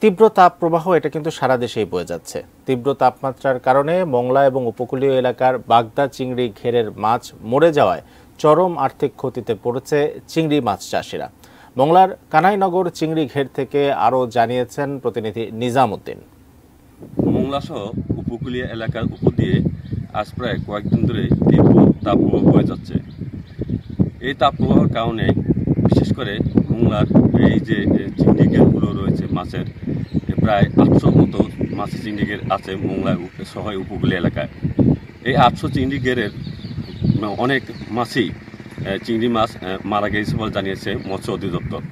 তীব্র তাপপ্রবাহ এটা কিন্তু সারা দেশেই বয়ে যাচ্ছে। তীব্র তাপমাত্রার কারণে মংলা এবং উপকূলীয় এলাকার বাগদা চিংড়ি ঘেরের মাছ মরে যাওয়ায় চরম আর্থিক ক্ষতিতে পড়েছে চিংড়ি মাছ চাষিরা। মংলার কানাইনগর চিংড়ি ঘের থেকে আরও জানিয়েছেন প্রতিনিধি নিজাম উদ্দিন। মংলা সহ উপকূলীয় এলাকার উপর দিয়ে আজ প্রায় কয়েকদিন ধরে তীব্র তাপপ্রবাহ বয়ে যাচ্ছে। এই তাপপ্রবাহের কারণে বিশেষ করে মংলার এই যে চিংড়ি ঘেরগুলো রয়েছে মাছের, প্রায় 800 মতো মাছের চিংড়ি ঘের আছে মংলা সহ উপকূলীয় এলাকায়। এই 800 চিংড়ি ঘেরের অনেক মাছই চিংড়ি মাছ মারা গেছে বলে জানিয়েছে মৎস্য অধিদপ্তর।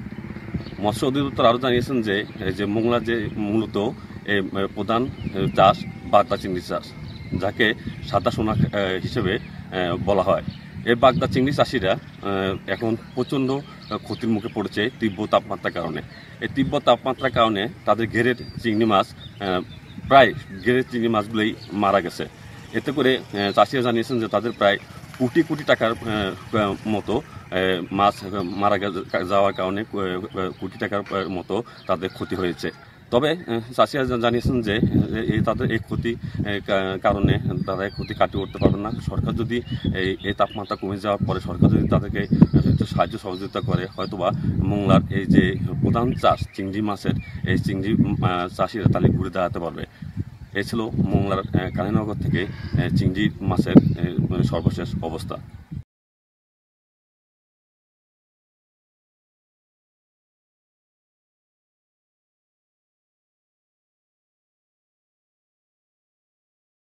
মৎস্য অধিদপ্তর আরও জানিয়েছেন যে মংলা যে মূলত প্রধান চাষ বাগদা চিংড়ি চাষ, যাকে সাদা সোনা হিসেবে বলা হয়। এই বাগদা চিংড়ি চাষিরা এখন প্রচণ্ড ক্ষতির মুখে পড়েছে তীব্র তাপমাত্রার কারণে। এই তীব্র তাপমাত্রার কারণে তাদের ঘেরের চিংড়ি মাছ প্রায় ঘেরের চিংড়ি মাছগুলোই মারা গেছে। এতে করে চাষিরা জানিয়েছেন যে তাদের প্রায় কোটি কোটি টাকার মতো মাছ মারা যাওয়ার কারণে কোটি টাকার মতো তাদের ক্ষতি হয়েছে। তবে চাষিরা জানিয়েছেন যে তাদের এই ক্ষতি কারণে তারা এই ক্ষতি কাটিয়ে উঠতে পারবে না। সরকার যদি এই তাপমাত্রা কমে যাওয়ার পরে সরকার যদি তাদেরকে সাহায্য সহযোগিতা করে, হয়তোবা মংলার এই যে প্রধান চাষ চিংড়ি মাছের, এই চিংড়ি চাষিরা তাহলে ঘুরে দাঁড়াতে পারবে। এই ছিল মংলার কানাইনগর থেকে চিংড়ি মাছের সর্বশেষ অবস্থা।